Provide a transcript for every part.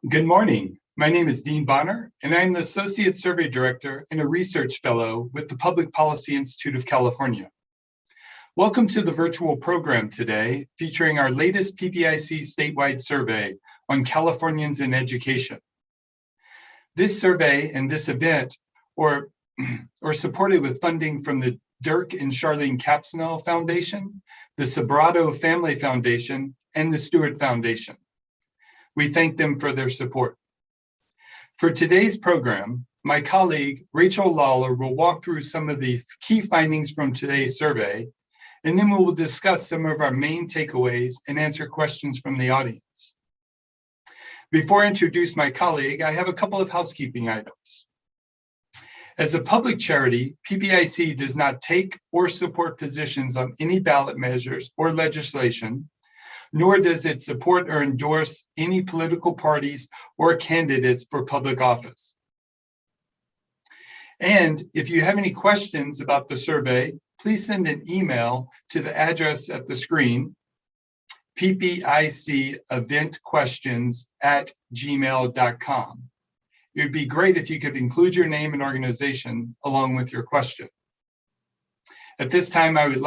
Good morning. My name is Dean Bonner, and I'm the Associate Survey Director and a Research Fellow with the Public Policy Institute of California. Welcome to the virtual program today, featuring our latest PPIC statewide survey on Californians in education. This survey and this event are supported with funding from the Dirk and Charlene Capsnell Foundation, the Sobrato Family Foundation, and the Stewart Foundation. We thank them for their support. For today's program, my colleague, Rachel Lawler, will walk through some of the key findings from today's survey, and then we will discuss some of our main takeaways and answer questions from the audience. Before I introduce my colleague, I have a couple of housekeeping items. As a public charity, PPIC does not take or support positions on any ballot measures or legislation, nor does it support or endorse any political parties or candidates for public office. And if you have any questions about the survey, please send an email to the address at the screen, ppiceventquestions@gmail.com. It would be great if you could include your name and organization along with your question. At this time, I would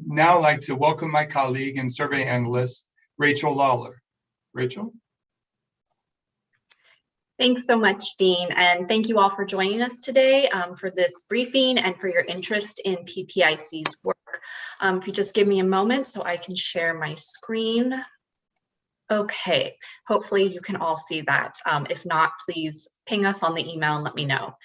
now like to welcome my colleague and survey analyst, Rachel Lawler. Rachel? Thanks so much, Dean, and thank you all for joining us today for this briefing and for your interest in PPIC's work. If you just give me a moment so I can share my screen. Okay, hopefully you can all see that. If not, please ping us on the email and let me know.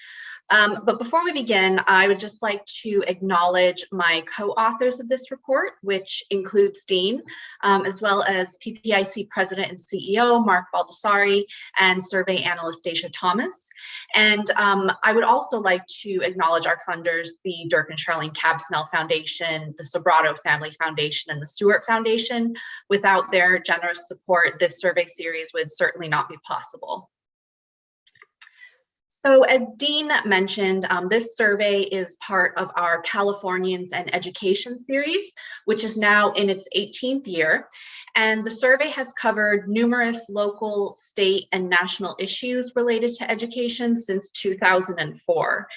But before we begin, I would just like to acknowledge my co-authors of this report, which includes Dean, as well as PPIC President and CEO Mark Baldessari and Survey Analyst Dacia Thomas. And I would also like to acknowledge our funders, the Dirk and Charlene Capsnell Foundation, the Sobrato Family Foundation, and the Stewart Foundation. Without their generous support, this survey series would certainly not be possible. So as Dean mentioned, this survey is part of our Californians and Education series, which is now in its 18th year. And the survey has covered numerous local, state, and national issues related to education since 2004.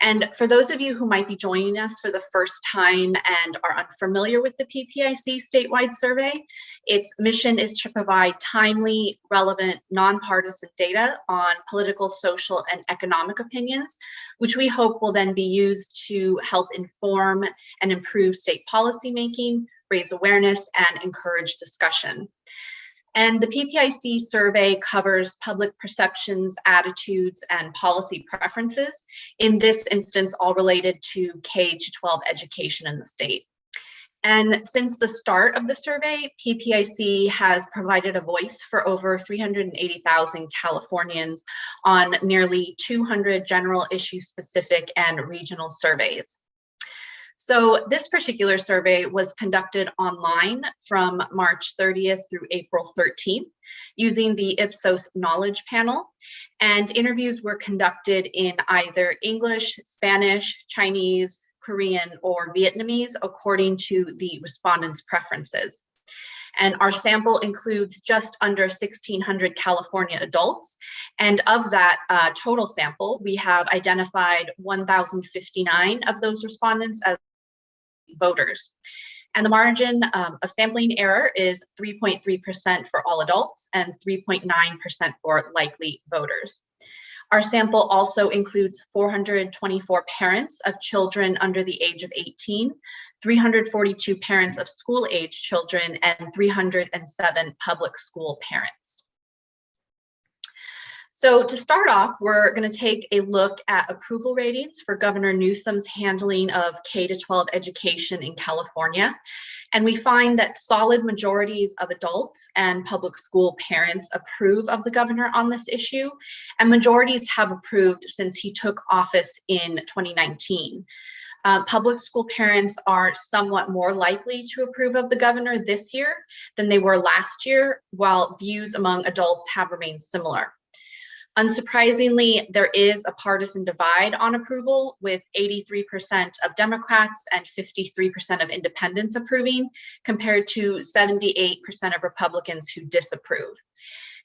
And for those of you who might be joining us for the first time and are unfamiliar with the PPIC statewide survey, its mission is to provide timely, relevant, nonpartisan data on political, social, and economic opinions, which we hope will then be used to help inform and improve state policymaking, raise awareness, and encourage discussion. And the PPIC survey covers public perceptions, attitudes, and policy preferences, in this instance, all related to K-12 education in the state. And since the start of the survey, PPIC has provided a voice for over 380,000 Californians on nearly 200 general issue specific and regional surveys. So this particular survey was conducted online from March 30th through April 13th using the Ipsos Knowledge Panel, and interviews were conducted in either English, Spanish, Chinese, Korean, or Vietnamese according to the respondents' preferences. And our sample includes just under 1,600 California adults. And of that total sample, we have identified 1,059 of those respondents as voters. And the margin of sampling error is 3.3% for all adults and 3.9% for likely voters. Our sample also includes 424 parents of children under the age of 18, 342 parents of school-age children, and 307 public school parents. So to start off, we're going to take a look at approval ratings for Governor Newsom's handling of K-12 education in California. And we find that solid majorities of adults and public school parents approve of the governor on this issue, and majorities have approved since he took office in 2019. Public school parents are somewhat more likely to approve of the governor this year than they were last year, while views among adults have remained similar. Unsurprisingly, there is a partisan divide on approval, with 83% of Democrats and 53% of independents approving, compared to 78% of Republicans who disapprove.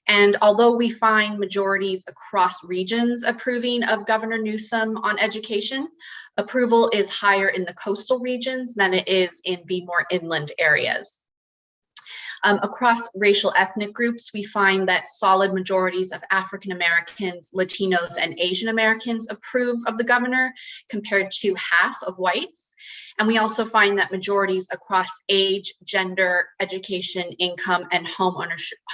And although we find majorities across regions approving of Governor Newsom on education, approval is higher in the coastal regions than it is in the more inland areas. Across racial ethnic groups, we find that solid majorities of African Americans, Latinos, and Asian Americans approve of the governor compared to half of whites. And we also find that majorities across age, gender, education, income, and home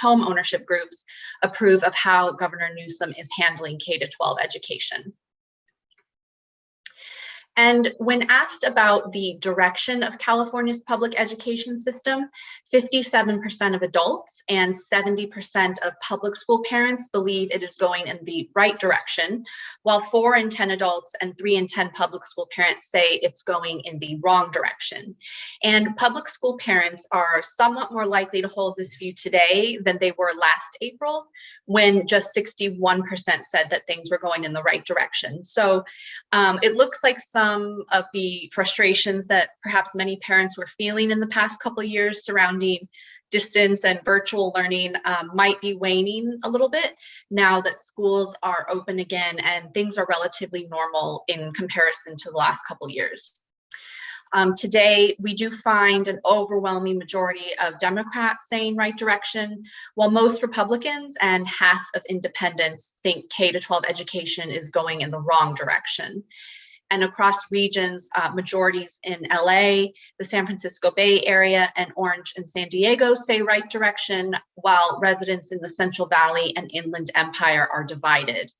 ownership groups approve of how Governor Newsom is handling K-12 education. And when asked about the direction of California's public education system, 57% of adults and 70% of public school parents believe it is going in the right direction, while 4 in 10 adults and 3 in 10 public school parents say it's going in the wrong direction. And public school parents are somewhat more likely to hold this view today than they were last April, when just 61% said that things were going in the right direction. So it looks like some of the frustrations that perhaps many parents were feeling in the past couple of years surrounding distance and virtual learning might be waning a little bit now that schools are open again and things are relatively normal in comparison to the last couple of years. Today, we do find an overwhelming majority of Democrats saying right direction, while most Republicans and half of independents think K-12 education is going in the wrong direction. And across regions, majorities in LA, the San Francisco Bay Area, and Orange and San Diego say right direction, while residents in the Central Valley and Inland Empire are divided.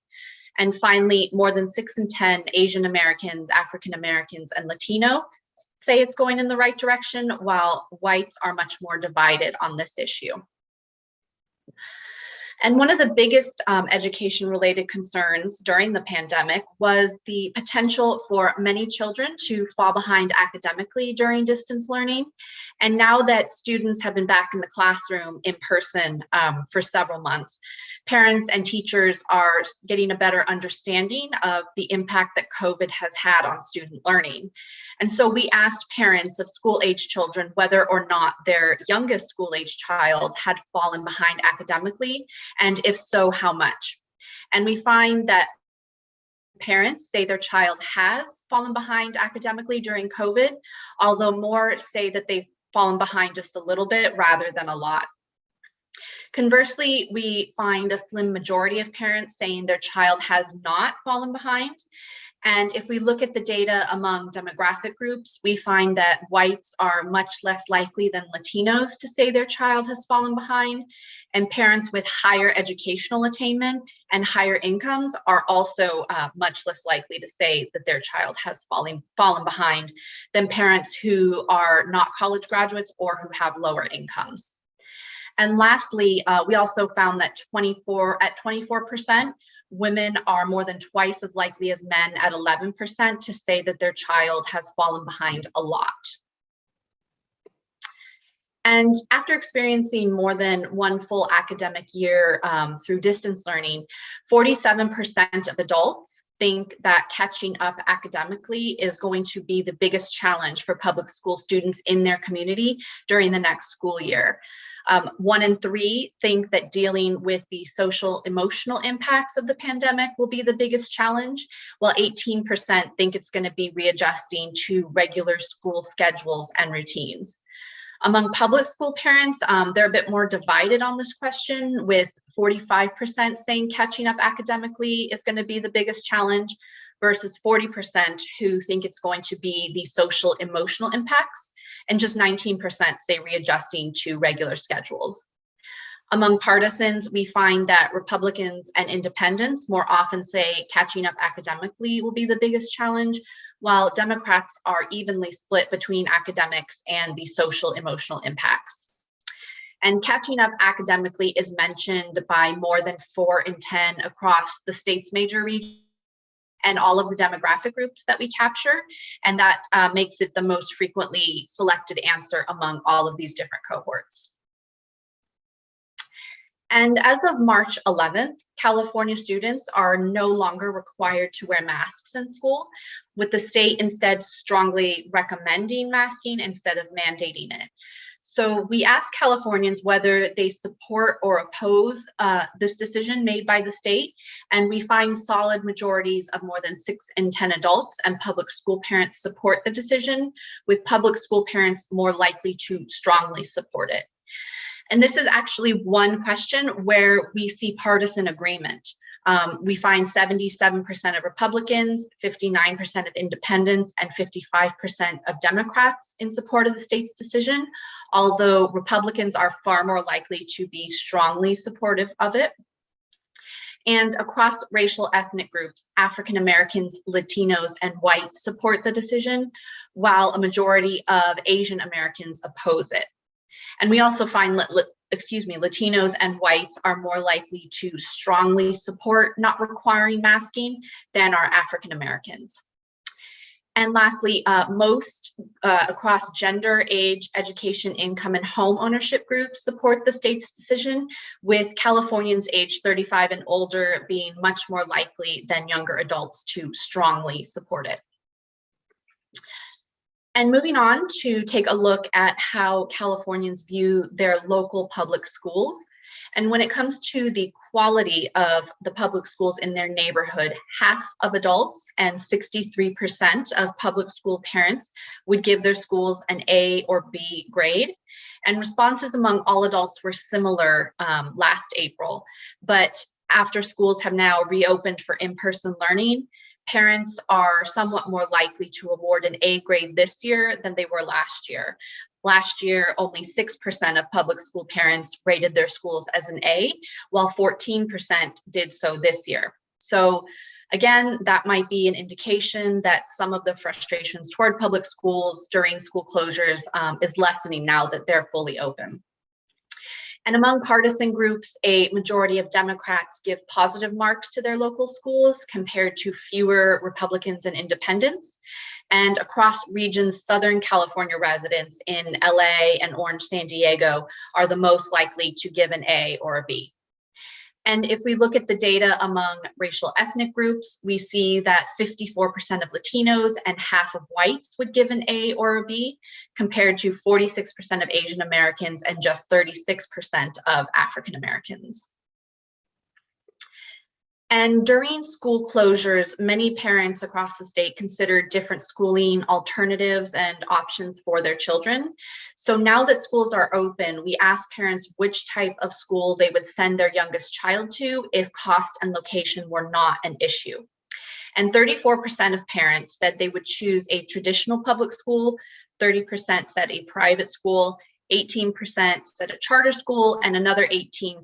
And finally, more than 6 in 10 Asian Americans, African Americans, and Latino say it's going in the right direction, while whites are much more divided on this issue. And one of the biggest education-related concerns during the pandemic was the potential for many children to fall behind academically during distance learning. And now that students have been back in the classroom in person for several months, parents and teachers are getting a better understanding of the impact that COVID has had on student learning. And so we asked parents of school-age children whether or not their youngest school-age child had fallen behind academically, and if so, how much. And we find that parents say their child has fallen behind academically during COVID, although more say that they've fallen behind just a little bit rather than a lot. Conversely, we find a slim majority of parents saying their child has not fallen behind. And if we look at the data among demographic groups, we find that whites are much less likely than Latinos to say their child has fallen behind, and parents with higher educational attainment and higher incomes are also much less likely to say that their child has fallen behind than parents who are not college graduates or who have lower incomes. And lastly, we also found that 24%, women are more than twice as likely as men at 11% to say that their child has fallen behind a lot. And after experiencing more than one full academic year through distance learning, 47% of adults think that catching up academically is going to be the biggest challenge for public school students in their community during the next school year. 1 in 3 think that dealing with the social emotional impacts of the pandemic will be the biggest challenge, while 18% think it's going to be readjusting to regular school schedules and routines. Among public school parents, they're a bit more divided on this question, with 45% saying catching up academically is going to be the biggest challenge versus 40% who think it's going to be the social emotional impacts, and just 19% say readjusting to regular schedules. Among partisans, we find that Republicans and independents more often say catching up academically will be the biggest challenge, while Democrats are evenly split between academics and the social emotional impacts. And catching up academically is mentioned by more than 4 in 10 across the state's major regions and all of the demographic groups that we capture, and that makes it the most frequently selected answer among all of these different cohorts. And as of March 11th, California students are no longer required to wear masks in school, with the state instead strongly recommending masking instead of mandating it. So we asked Californians whether they support or oppose this decision made by the state, and we find solid majorities of more than 6 in 10 adults and public school parents support the decision, with public school parents more likely to strongly support it. And this is actually one question where we see partisan agreement. We find 77% of Republicans, 59% of independents, and 55% of Democrats in support of the state's decision, although Republicans are far more likely to be strongly supportive of it. And across racial ethnic groups, African Americans, Latinos, and whites support the decision, while a majority of Asian Americans oppose it. And we also find Latinos and whites are more likely to strongly support not requiring masking than are African Americans. And lastly, most across gender, age, education, income, and home ownership groups support the state's decision, with Californians aged 35 and older being much more likely than younger adults to strongly support it. And moving on to take a look at how Californians view their local public schools. And when it comes to the quality of the public schools in their neighborhood, half of adults and 63% of public school parents would give their schools an A or B grade. And responses among all adults were similar last April. But after schools have now reopened for in-person learning, parents are somewhat more likely to award an A grade this year than they were last year. Last year, only 6% of public school parents rated their schools as an A, while 14% did so this year. So again, that might be an indication that some of the frustrations toward public schools during school closures is lessening now that they're fully open. And among partisan groups, a majority of Democrats give positive marks to their local schools compared to fewer Republicans and independents. And across regions, Southern California residents in LA and Orange, San Diego are the most likely to give an A or a B. And if we look at the data among racial ethnic groups, we see that 54% of Latinos and half of whites would give an A or a B, compared to 46% of Asian Americans and just 36% of African Americans. And during school closures, many parents across the state considered different schooling alternatives and options for their children. So now that schools are open, we asked parents which type of school they would send their youngest child to if cost and location were not an issue. And 34% of parents said they would choose a traditional public school, 30% said a private school, 18% said a charter school, and another 18%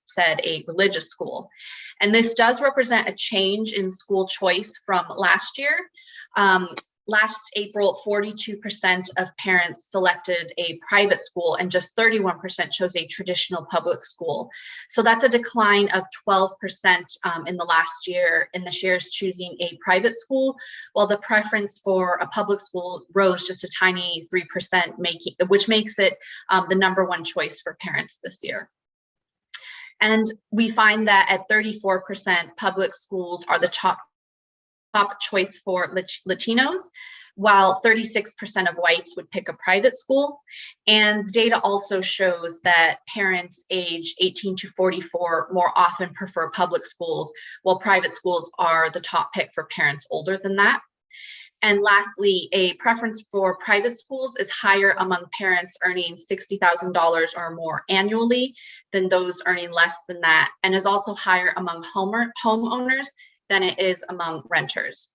said a religious school. And this does represent a change in school choice from last year. Last April, 42% of parents selected a private school and just 31% chose a traditional public school. So that's a decline of 12% in the last year in the shares choosing a private school, while the preference for a public school rose just a tiny 3%, which makes it the #1 choice for parents this year. And we find that at 34%, public schools are the top choice for Latinos, while 36% of whites would pick a private school. And data also shows that parents age 18 to 44 more often prefer public schools, while private schools are the top pick for parents older than that. And lastly, a preference for private schools is higher among parents earning $60,000 or more annually than those earning less than that, and is also higher among homeowners than it is among renters.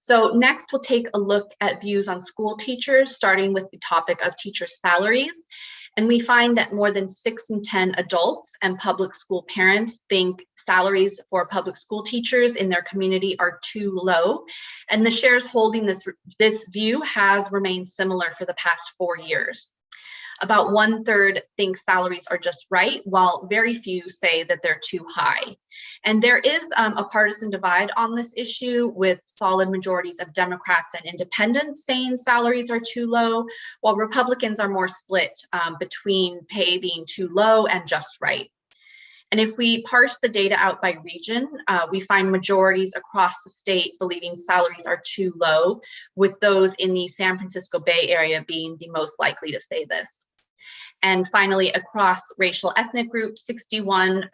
So next, we'll take a look at views on school teachers, starting with the topic of teacher salaries. And we find that more than 6 in 10 adults and public school parents think salaries for public school teachers in their community are too low. And the shares holding this view has remained similar for the past 4 years. About 1/3 think salaries are just right, while very few say that they're too high. And there is a partisan divide on this issue, with solid majorities of Democrats and independents saying salaries are too low, while Republicans are more split between pay being too low and just right. And if we parse the data out by region, we find majorities across the state believing salaries are too low, with those in the San Francisco Bay Area being the most likely to say this. And finally, across racial ethnic groups, 61%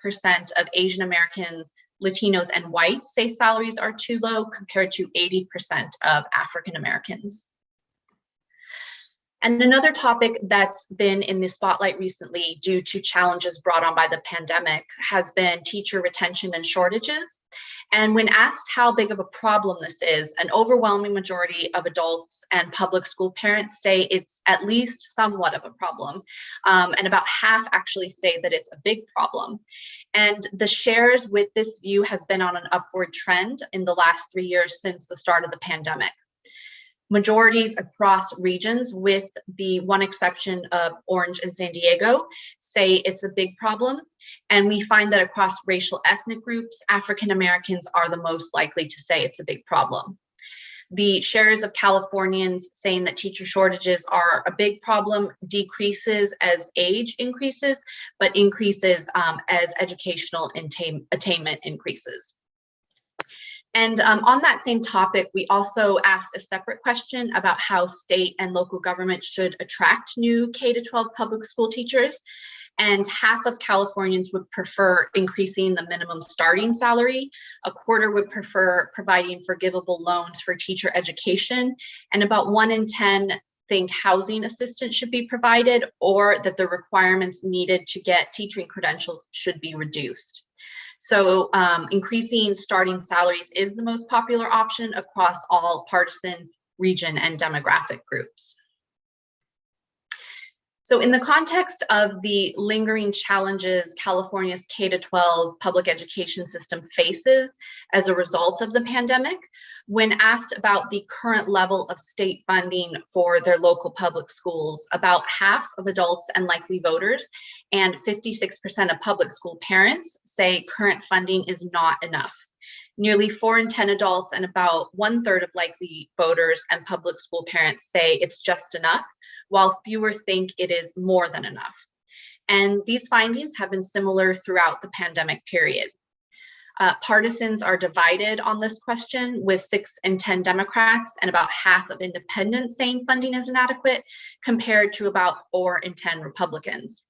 of Asian Americans, Latinos, and whites say salaries are too low, compared to 80% of African Americans. And another topic that's been in the spotlight recently due to challenges brought on by the pandemic has been teacher retention and shortages. And when asked how big of a problem this is, an overwhelming majority of adults and public school parents say it's at least somewhat of a problem. And about half actually say that it's a big problem. And the shares with this view has been on an upward trend in the last 3 years since the start of the pandemic. Majorities across regions, with the one exception of Orange and San Diego, say it's a big problem. And we find that across racial ethnic groups, African Americans are the most likely to say it's a big problem. The shares of Californians saying that teacher shortages are a big problem decreases as age increases, but increases as educational attainment increases. And on that same topic, we also asked a separate question about how state and local government should attract new K-12 public school teachers. And half of Californians would prefer increasing the minimum starting salary. A quarter would prefer providing forgivable loans for teacher education. And about 1 in 10 think housing assistance should be provided, or that the requirements needed to get teaching credentials should be reduced. So increasing starting salaries is the most popular option across all partisan, region, and demographic groups. So in the context of the lingering challenges California's K-12 public education system faces as a result of the pandemic, when asked about the current level of state funding for their local public schools, about half of adults and likely voters and 56% of public school parents say current funding is not enough. Nearly 4 in 10 adults and about 1/3 of likely voters and public school parents say it's just enough, while fewer think it is more than enough. And these findings have been similar throughout the pandemic period. Partisans are divided on this question, with 6 in 10 Democrats and about half of independents saying funding is inadequate, compared to about 4 in 10 Republicans.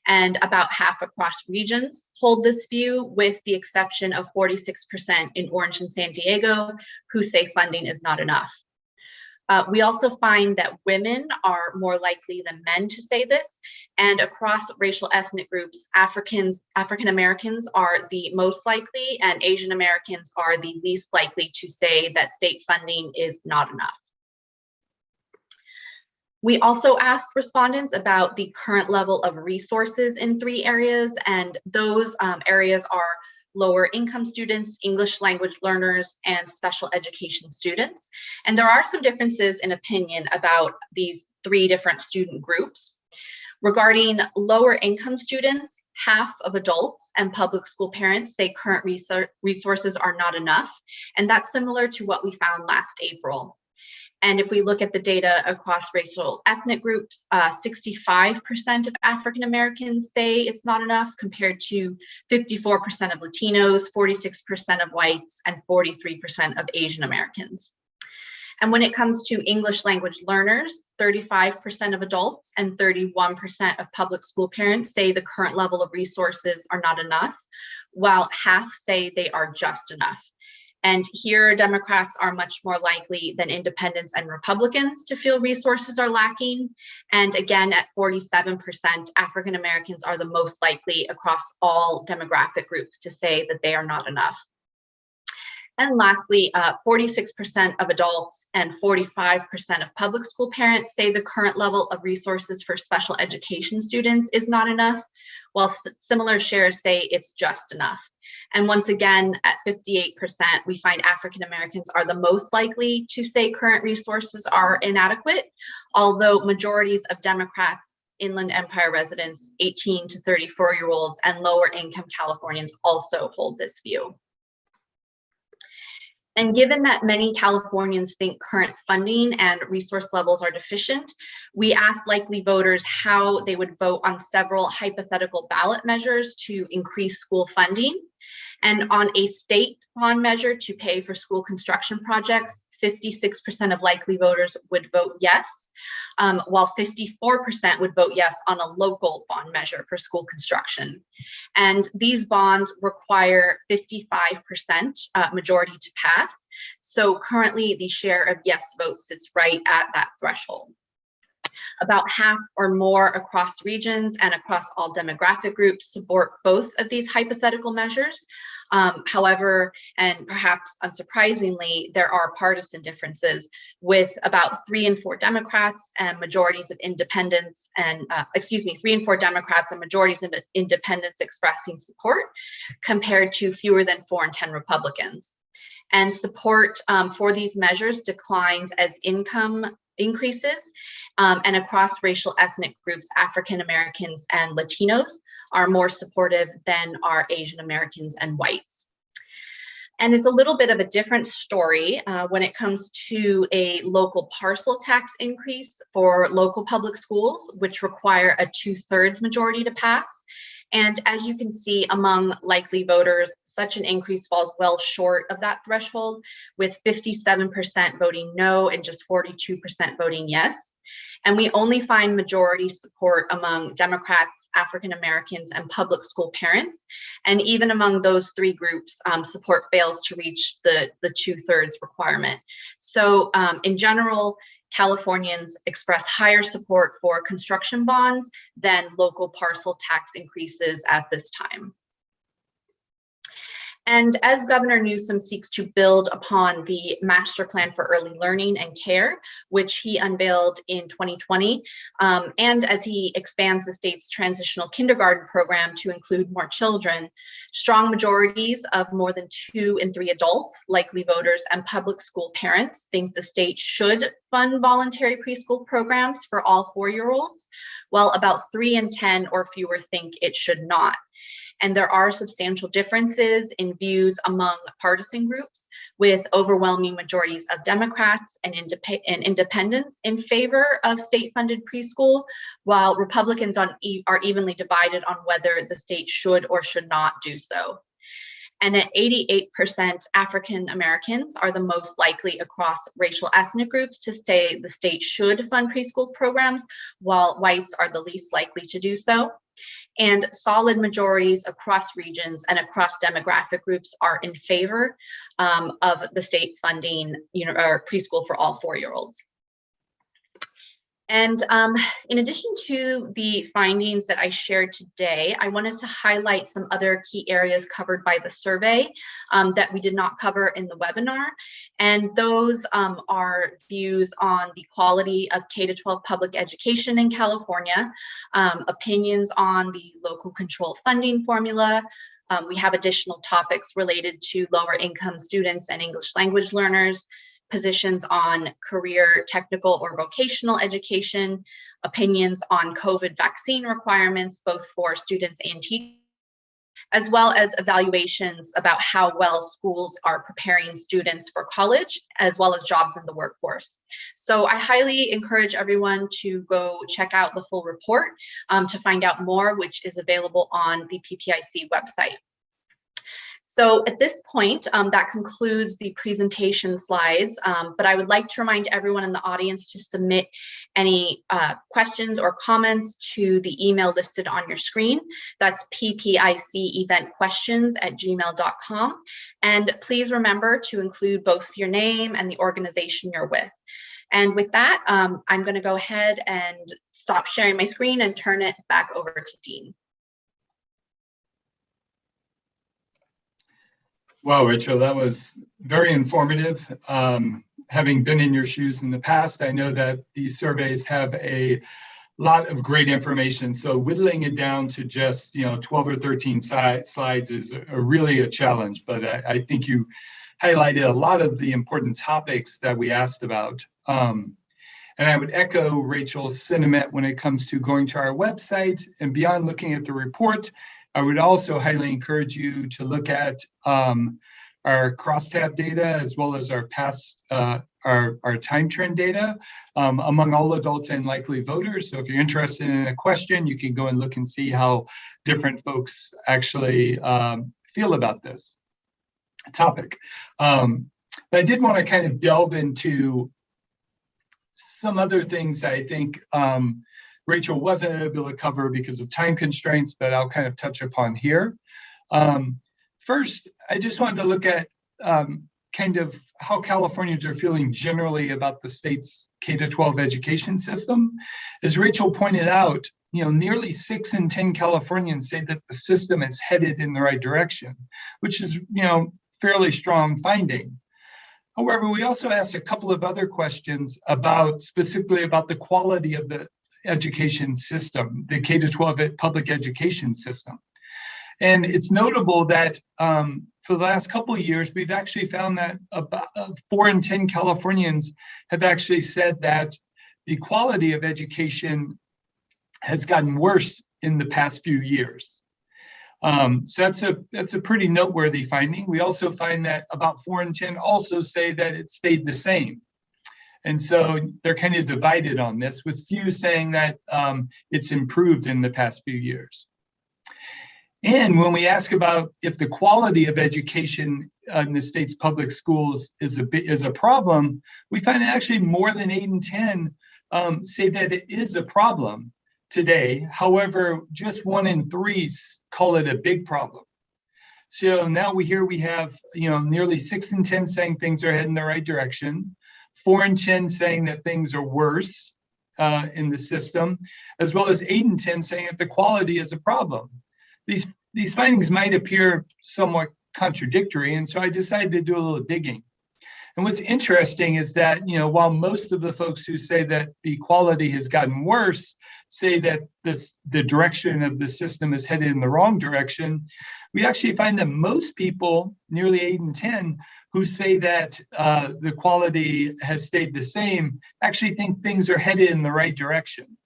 And about half across regions hold this view, with the exception of 46% in Orange and San Diego, who say funding is not enough. We also find that women are more likely than men to say this, and across racial ethnic groups, African Americans are the most likely, and Asian Americans are the least likely to say that state funding is not enough. We also asked respondents about the current level of resources in 3 areas, and those areas are lower income students, English language learners, and special education students. And there are some differences in opinion about these 3 different student groups. Regarding lower income students, half of adults and public school parents say current resources are not enough, and that's similar to what we found last April. And if we look at the data across racial ethnic groups, 65% of African Americans say it's not enough, compared to 54% of Latinos, 46% of whites, and 43% of Asian Americans. And when it comes to English language learners, 35% of adults and 31% of public school parents say the current level of resources are not enough, while half say they are just enough. And here, Democrats are much more likely than independents and Republicans to feel resources are lacking. And again, at 47%, African Americans are the most likely across all demographic groups to say that they are not enough. And lastly, 46% of adults and 45% of public school parents say the current level of resources for special education students is not enough, while similar shares say it's just enough. And once again, at 58%, we find African Americans are the most likely to say current resources are inadequate, although majorities of Democrats, Inland Empire residents, 18 to 34-year-olds, and lower income Californians also hold this view. And given that many Californians think current funding and resource levels are deficient, we asked likely voters how they would vote on several hypothetical ballot measures to increase school funding. And on a state bond measure to pay for school construction projects, 56% of likely voters would vote yes, while 54% would vote yes on a local bond measure for school construction. And these bonds require 55% majority to pass. So currently the share of yes votes sits right at that threshold. About half or more across regions and across all demographic groups support both of these hypothetical measures. However, and perhaps unsurprisingly, there are partisan differences, with about 3 in 4 Democrats and majorities of independents and 3 in 4 Democrats and majorities of independents expressing support, compared to fewer than 4 in 10 Republicans. And support for these measures declines as income increases, and across racial ethnic groups, African Americans and Latinos are more supportive than are Asian Americans and whites. And it's a little bit of a different story when it comes to a local parcel tax increase for local public schools, which require a 2/3 majority to pass. And as you can see, among likely voters, such an increase falls well short of that threshold, with 57% voting no and just 42% voting yes. And we only find majority support among Democrats, African Americans, and public school parents. And even among those 3 groups, support fails to reach the 2/3 requirement. So in general, Californians express higher support for construction bonds than local parcel tax increases at this time. And as Governor Newsom seeks to build upon the Master Plan for Early Learning and Care, which he unveiled in 2020, and as he expands the state's transitional kindergarten program to include more children, strong majorities of more than 2 in 3 adults, likely voters, and public school parents think the state should fund voluntary preschool programs for all 4-year-olds, while about 3 in 10 or fewer think it should not. And there are substantial differences in views among partisan groups, with overwhelming majorities of Democrats and independents in favor of state-funded preschool, while Republicans are evenly divided on whether the state should or should not do so. And at 88%, African Americans are the most likely across racial ethnic groups to say the state should fund preschool programs, while whites are the least likely to do so. And solid majorities across regions and across demographic groups are in favor of the state funding, or preschool for all 4-year-olds. And in addition to the findings that I shared today, I wanted to highlight some other key areas covered by the survey that we did not cover in the webinar. And those are views on the quality of K-12 public education in California, opinions on the local control funding formula. We have additional topics related to lower income students and English language learners, positions on career, technical, or vocational education, opinions on COVID vaccine requirements, both for students and teachers, as well as evaluations about how well schools are preparing students for college, as well as jobs in the workforce. So I highly encourage everyone to go check out the full report to find out more, which is available on the PPIC website. So at this point, that concludes the presentation slides, but I would like to remind everyone in the audience to submit any questions or comments to the email listed on your screen. That's ppiceventquestions@gmail.com. And please remember to include both your name and the organization you're with. And with that, I'm going to go ahead and stop sharing my screen and turn it back over to Dean. Wow, Rachel, that was very informative. Having been in your shoes in the past, I know that these surveys have a lot of great information. So whittling it down to just 12 or 13 slides is really a challenge. But I think you highlighted a lot of the important topics that we asked about. And I would echo Rachel's sentiment when it comes to going to our website and beyond looking at the report. I would also highly encourage you to look at our crosstab data as well as our past our time trend data among all adults and likely voters. So if you're interested in a question, you can go and look and see how different folks actually feel about this topic. But I did want to kind of delve into some other things I think Rachel wasn't able to cover because of time constraints, but I'll kind of touch upon here. First, I just wanted to look at kind of how Californians are feeling generally about the state's K-12 education system. As Rachel pointed out, nearly 6 in 10 Californians say that the system is headed in the right direction, which is, fairly strong finding. However, we also asked a couple of other questions specifically about the quality of the education system, the K-12 public education system. And it's notable that for the last couple of years, we've actually found that about 4 in 10 Californians have actually said that the quality of education has gotten worse in the past few years. So that's a pretty noteworthy finding. We also find that about 4 in 10 also say that it stayed the same. And so they're kind of divided on this, with few saying that it's improved in the past few years. And when we ask about if the quality of education in the state's public schools is a problem, we find that actually more than 8 in 10 say that it is a problem today. However, just 1 in 3 call it a big problem. So now we have nearly 6 in 10 saying things are heading in the right direction, 4 in 10 saying that things are worse in the system, as well as 8 in 10 saying that the quality is a problem. These findings might appear somewhat contradictory, and so I decided to do a little digging. And what's interesting is that, while most of the folks who say that the quality has gotten worse say that the direction of the system is headed in the wrong direction, we actually find that most people, nearly 8 in 10, who say that the quality has stayed the same, actually think things are headed in the right direction.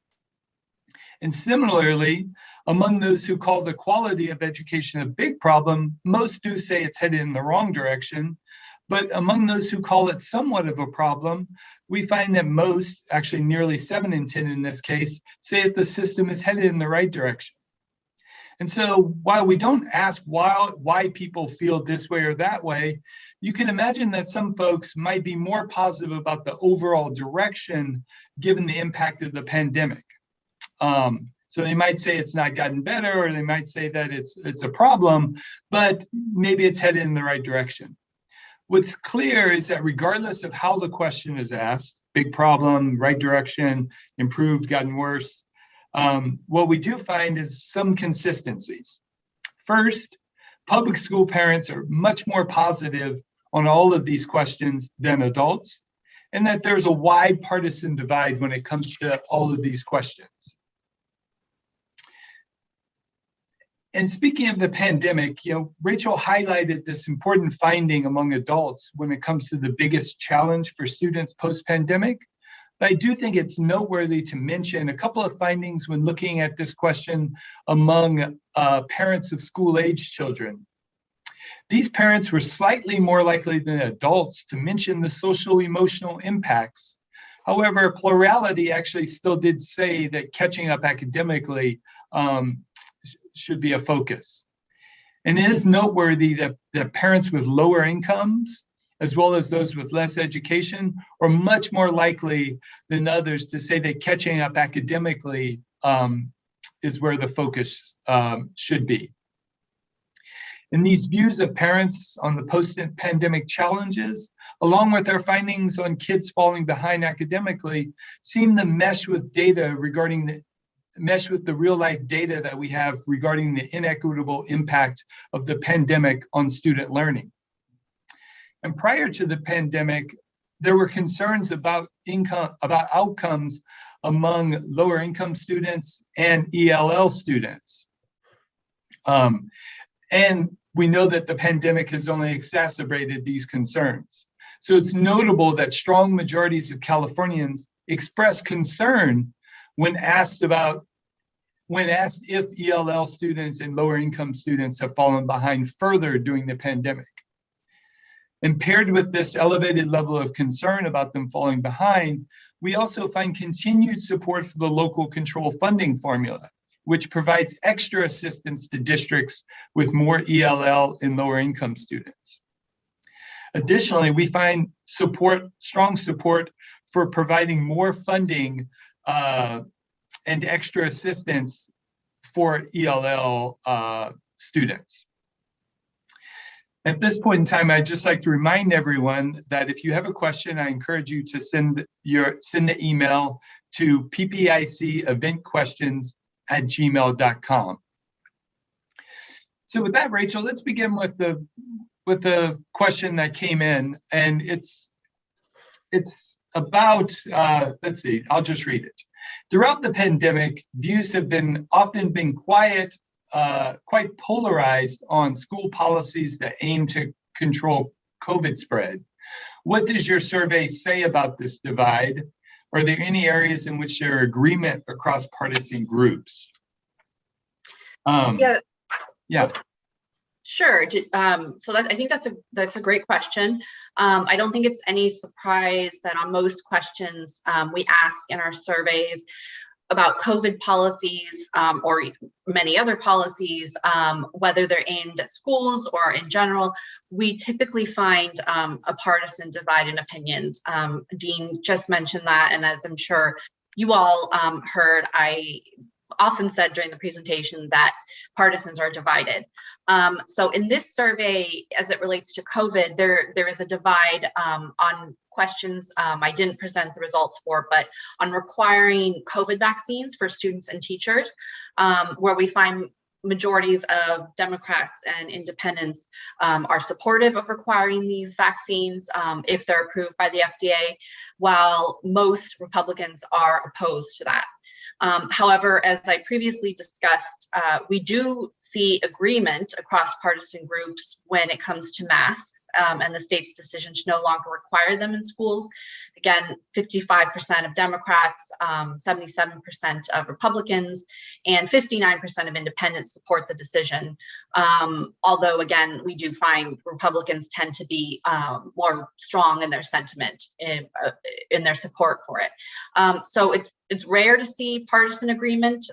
And similarly, among those who call the quality of education a big problem, most do say it's headed in the wrong direction. But among those who call it somewhat of a problem, we find that most, actually nearly 7 in 10 in this case, say that the system is headed in the right direction. And so while we don't ask why people feel this way or that way, you can imagine that some folks might be more positive about the overall direction given the impact of the pandemic. So they might say it's not gotten better, or they might say that it's a problem, but maybe it's headed in the right direction. What's clear is that regardless of how the question is asked, big problem, right direction, improved, gotten worse, what we do find is some consistencies. First, public school parents are much more positive on all of these questions than adults, and that there's a wide partisan divide when it comes to all of these questions. And speaking of the pandemic, Rachel highlighted this important finding among adults when it comes to the biggest challenge for students post-pandemic. But I do think it's noteworthy to mention a couple of findings when looking at this question among parents of school-age children. These parents were slightly more likely than adults to mention the social emotional impacts. However, a plurality actually still did say that catching up academically should be a focus. And it is noteworthy that parents with lower incomes, as well as those with less education, are much more likely than others to say that catching up academically is where the focus should be. And these views of parents on the post-pandemic challenges, along with our findings on kids falling behind academically, seem to mesh with the real-life data that we have regarding the inequitable impact of the pandemic on student learning. And prior to the pandemic, there were concerns about outcomes among lower income students and ELL students. And we know that the pandemic has only exacerbated these concerns. So it's notable that strong majorities of Californians express concern when asked if ELL students and lower income students have fallen behind further during the pandemic. And paired with this elevated level of concern about them falling behind, we also find continued support for the local control funding formula, which provides extra assistance to districts with more ELL and lower income students. Additionally, we find strong support for providing more funding and extra assistance for ELL students. At this point in time, I'd just like to remind everyone that if you have a question, I encourage you to send the email to ppiceventquestions@gmail.com. So with that, Rachel, let's begin with the question that came in, and it's about, let's see, I'll just read it. Throughout the pandemic, views have often been quite polarized on school policies that aim to control COVID spread. What does your survey say about this divide? Are there any areas in which there are agreement across partisan groups? Yeah. Sure. So I think that's a great question. I don't think it's any surprise that on most questions we ask in our surveys about COVID policies or many other policies, whether they're aimed at schools or in general, we typically find a partisan divide in opinions. Dean just mentioned that, and as I'm sure you all heard, I often said during the presentation that partisans are divided. So in this survey, as it relates to COVID, there is a divide on questions I didn't present the results for, but on requiring COVID vaccines for students and teachers, where we find majorities of Democrats and independents are supportive of requiring these vaccines if they're approved by the FDA, while most Republicans are opposed to that. However, as I previously discussed, we do see agreement across partisan groups when it comes to masks and the state's decision to no longer require them in schools. Again, 55% of Democrats, 77% of Republicans, and 59% of independents support the decision. Although, again, we do find Republicans tend to be more strong in their sentiment in their support for it. So it's rare to see partisan agreement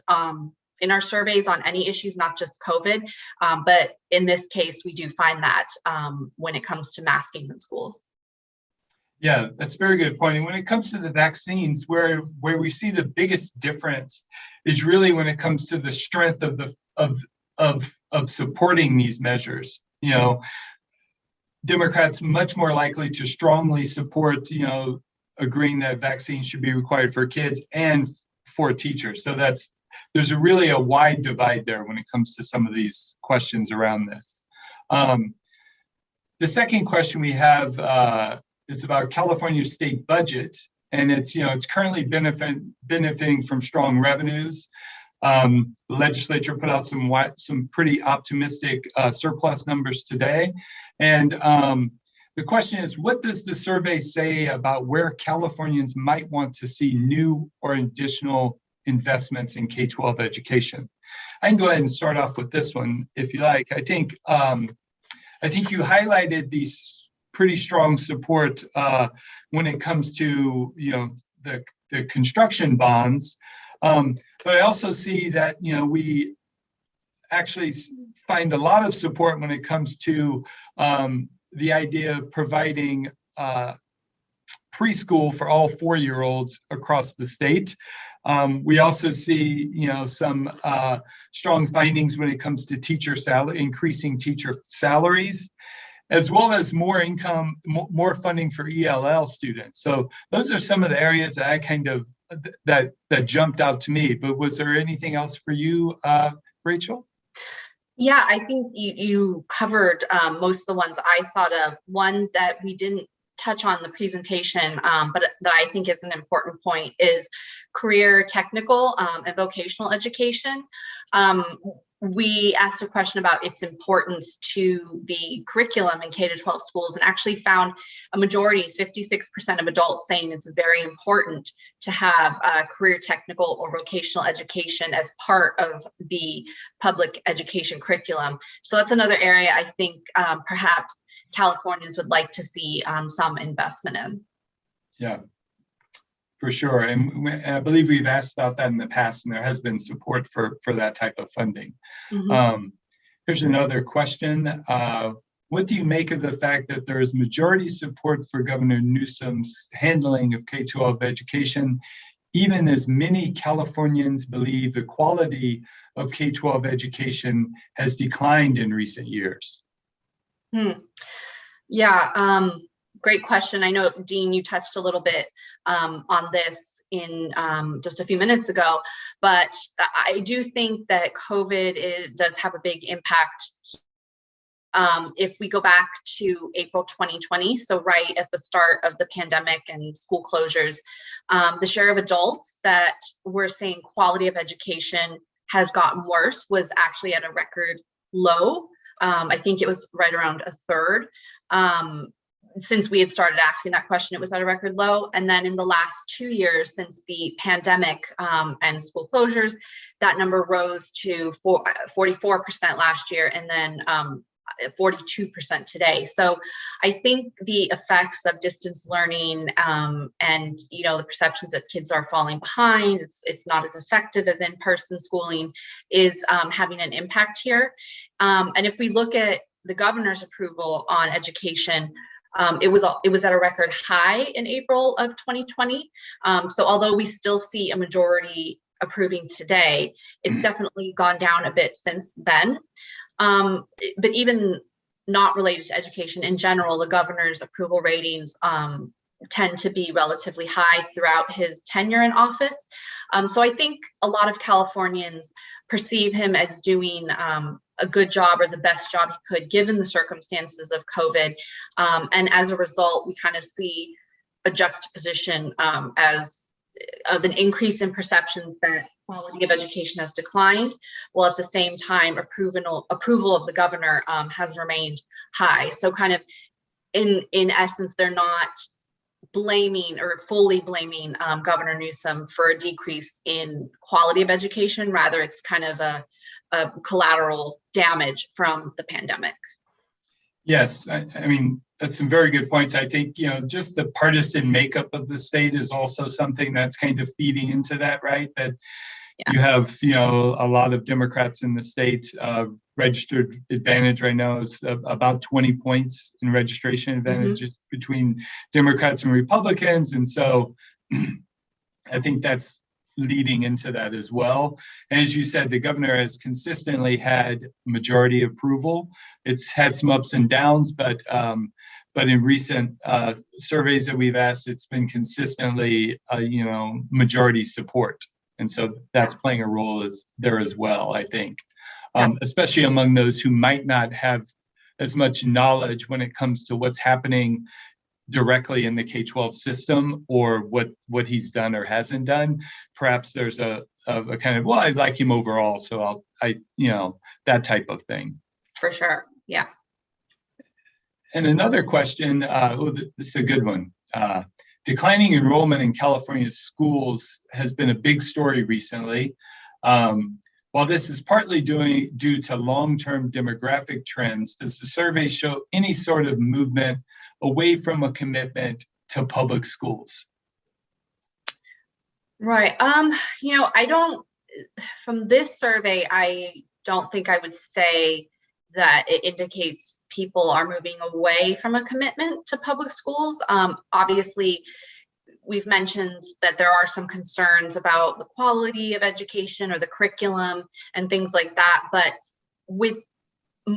in our surveys on any issues, not just COVID, but in this case, we do find that when it comes to masking in schools. Yeah, that's a very good point. And when it comes to the vaccines, where we see the biggest difference is really when it comes to the strength of supporting these measures. You know, Democrats much more likely to strongly support, agreeing that vaccines should be required for kids and for teachers. So there's really a wide divide there when it comes to some of these questions around this. The second question we have is about California's state budget, and it's currently benefiting from strong revenues. The legislature put out some pretty optimistic surplus numbers today, and the question is, what does the survey say about where Californians might want to see new or additional investments in K12 education? I can go ahead and start off with this one if you like. I think you highlighted these pretty strong support when it comes to the construction bonds, but I also see that we actually find a lot of support when it comes to the idea of providing preschool for all 4-year-olds across the state. We also see some strong findings when it comes to increasing teacher salaries, as well as more income, more funding for ELL students. So those are some of the areas that I that jumped out to me. But was there anything else for you, Rachel? Yeah, I think you covered most of the ones I thought of. One that we didn't touch on in the presentation, but that I think is an important point, is career technical and vocational education. We asked a question about its importance to the curriculum in K-12 schools, and actually found a majority, 56% of adults, saying it's very important to have career technical or vocational education as part of the public education curriculum. So that's another area I think perhaps Californians would like to see some investment in. Yeah, for sure. And I believe we've asked about that in the past, and there has been support for that type of funding. Here's another question. What do you make of the fact that there is majority support for Governor Newsom's handling of K12 education, even as many Californians believe the quality of K12 education has declined in recent years? Yeah, great question. I know, Dean, you touched a little bit on this in just a few minutes ago, but I do think that COVID does have a big impact. If we go back to April 2020, so right at the start of the pandemic and school closures, the share of adults that were saying quality of education has gotten worse was actually at a record low. I think it was right around a third. Since we had started asking that question, it was at a record low. And then in the last 2 years since the pandemic and school closures, that number rose to 44% last year, and then 42% today. So I think the effects of distance learning and the perceptions that kids are falling behind, it's not as effective as in-person schooling, is having an impact here. And if we look at the governor's approval on education, it was at a record high in April of 2020. So although we still see a majority approving today, it's definitely gone down a bit since then. But even not related to education in general, the governor's approval ratings tend to be relatively high throughout his tenure in office. So I think a lot of Californians perceive him as doing a good job, or the best job he could given the circumstances of COVID. And as a result, we kind of see a juxtaposition of an increase in perceptions that quality of education has declined, while at the same time approval of the governor has remained high. So kind of in essence, they're not blaming or fully blaming Governor Newsom for a decrease in quality of education. Rather, it's kind of a collateral damage from the pandemic. Yes, I mean, that's some very good points. I think, just the partisan makeup of the state is also something that's kind of feeding into that, right? That you have, a lot of Democrats in the state. Registered advantage right now is about 20 points in registration advantages between Democrats and Republicans. And so I think that's leading into that as well. And as you said, the governor has consistently had majority approval. It's had some ups and downs, but in recent surveys that we've asked, it's been consistently, majority support. And so that's playing a role there as well, I think, especially among those who might not have as much knowledge when it comes to what's happening directly in the K-12 system, or what he's done or hasn't done. Perhaps there's a kind of, well, I like him overall, so that type of thing. For sure, yeah. And another question, this is a good one. Declining enrollment in California schools has been a big story recently. While this is partly due to long-term demographic trends, does the survey show any sort of movement away from a commitment to public schools? Right. From this survey, I don't think I would say that it indicates people are moving away from a commitment to public schools. Obviously, we've mentioned that there are some concerns about the quality of education or the curriculum and things like that. But with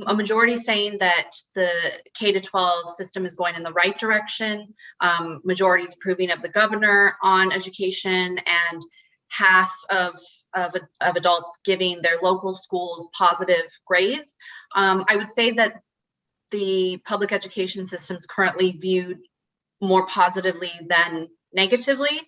a majority saying that the K-12 system is going in the right direction, majority is approving of the governor on education, and half of adults giving their local schools positive grades. I would say that the public education system is currently viewed more positively than negatively.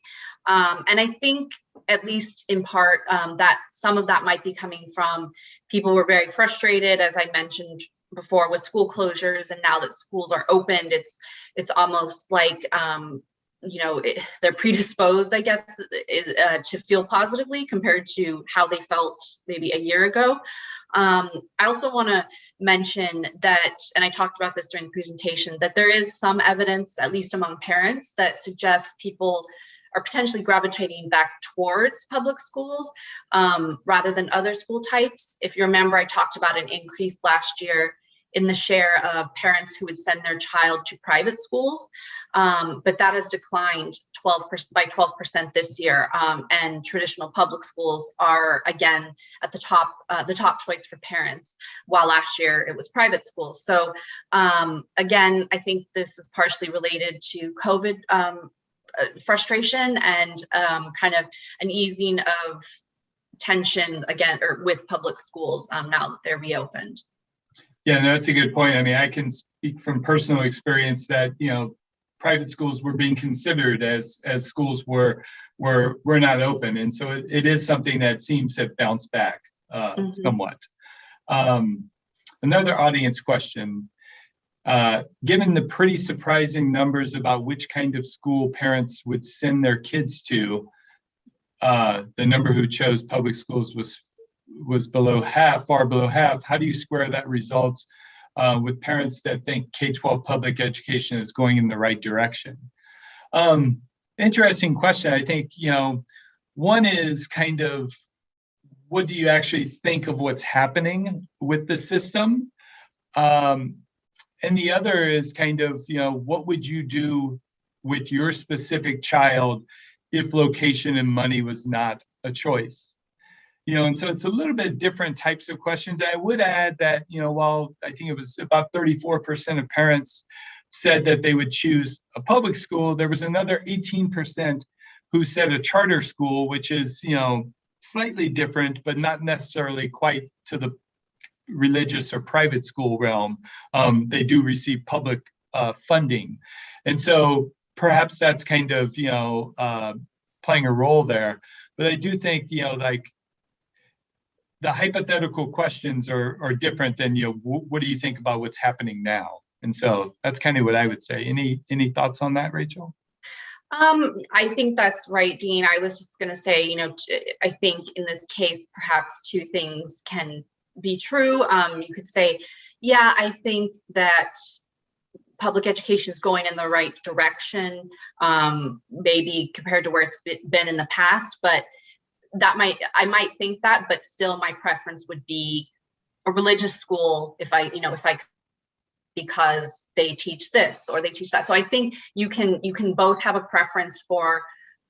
And I think, at least in part, that some of that might be coming from people who are very frustrated, as I mentioned before, with school closures. And now that schools are opened, it's almost like they're predisposed, I guess, to feel positively compared to how they felt maybe a year ago. I also want to mention that, and I talked about this during the presentation, that there is some evidence, at least among parents, that suggests people are potentially gravitating back towards public schools rather than other school types. If you remember, I talked about an increase last year in the share of parents who would send their child to private schools, but that has declined 12% by 12% this year, and traditional public schools are again at the top choice for parents, while last year it was private schools. So again, I think this is partially related to COVID frustration and kind of an easing of tension again, or with public schools now that they're reopened. Yeah, no, that's a good point. I mean, I can speak from personal experience that, private schools were being considered as schools were not open. And so it is something that seems to have bounced back somewhat. Another audience question. Given the pretty surprising numbers about which kind of school parents would send their kids to, the number who chose public schools was below half, far below half. How do you square that results with parents that think K-12 public education is going in the right direction? Interesting question. I think, one is kind of, what do you actually think of what's happening with the system? And the other is kind of, what would you do with your specific child if location and money was not a choice? And so it's a little bit different types of questions. I would add that, while I think it was about 34% of parents said that they would choose a public school, there was another 18% who said a charter school, which is, slightly different, but not necessarily quite to the religious or private school realm. They do receive public funding. And so perhaps that's kind of, playing a role there. But I do think, like, the hypothetical questions are different than, what do you think about what's happening now? And so that's kind of what I would say. Any thoughts on that, Rachel? I think that's right, Dean. I was just going to say, I think in this case, perhaps two things can be true. You could say, yeah, I think that public education is going in the right direction, maybe compared to where it's been in the past, but I might think that, but still my preference would be a religious school if I because they teach this or they teach that. So I think you can both have a preference for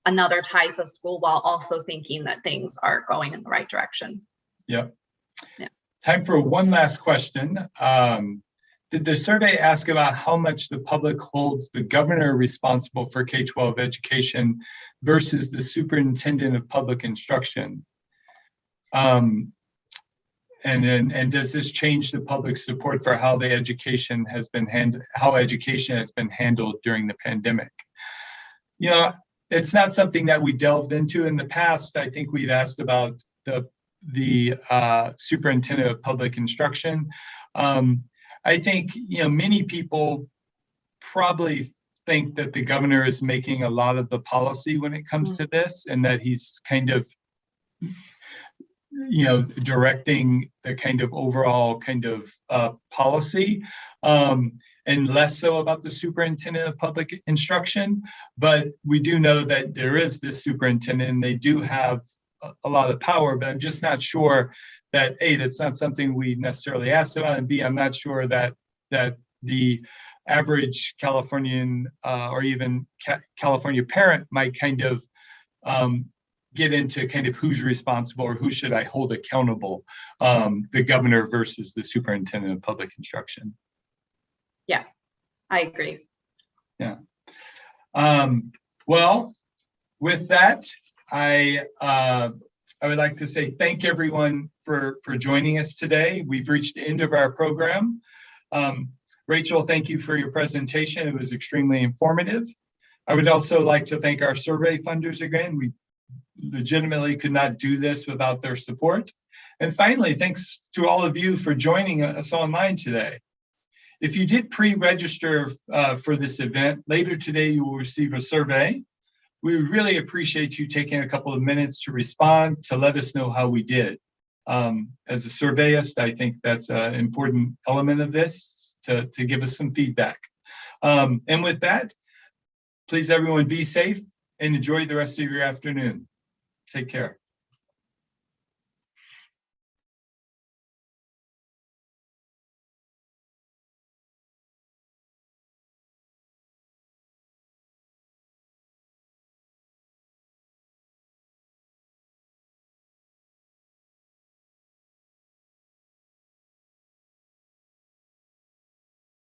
another type of school while also thinking that things are going in the right direction. Yep. Yeah. Time for one last question. Did the survey ask about how much the public holds the governor responsible for K-12 education versus the superintendent of public instruction? And does this change the public's support for how education has been handled during the pandemic? It's not something that we delved into in the past. I think we've asked about the superintendent of public instruction. I think, many people probably think that the governor is making a lot of the policy when it comes to this, and that he's kind of, directing the kind of overall kind of policy, and less so about the superintendent of public instruction. But we do know that there is this superintendent, and they do have a lot of power, but I'm just not sure that A, that's not something we necessarily asked about, and B, I'm not sure that the average Californian or even California parent might kind of get into kind of who's responsible or who should I hold accountable, the governor versus the superintendent of public instruction. Yeah, I agree. Yeah. Well, with that, I would like to say thank everyone for joining us today. We've reached the end of our program. Rachel, thank you for your presentation. It was extremely informative. I would also like to thank our survey funders again. We legitimately could not do this without their support. And finally, thanks to all of you for joining us online today. If you did pre-register for this event, later today you will receive a survey. We would really appreciate you taking a couple of minutes to respond to let us know how we did. As a surveyist, I think that's an important element of this to give us some feedback. And with that, please everyone be safe and enjoy the rest of your afternoon. Take care.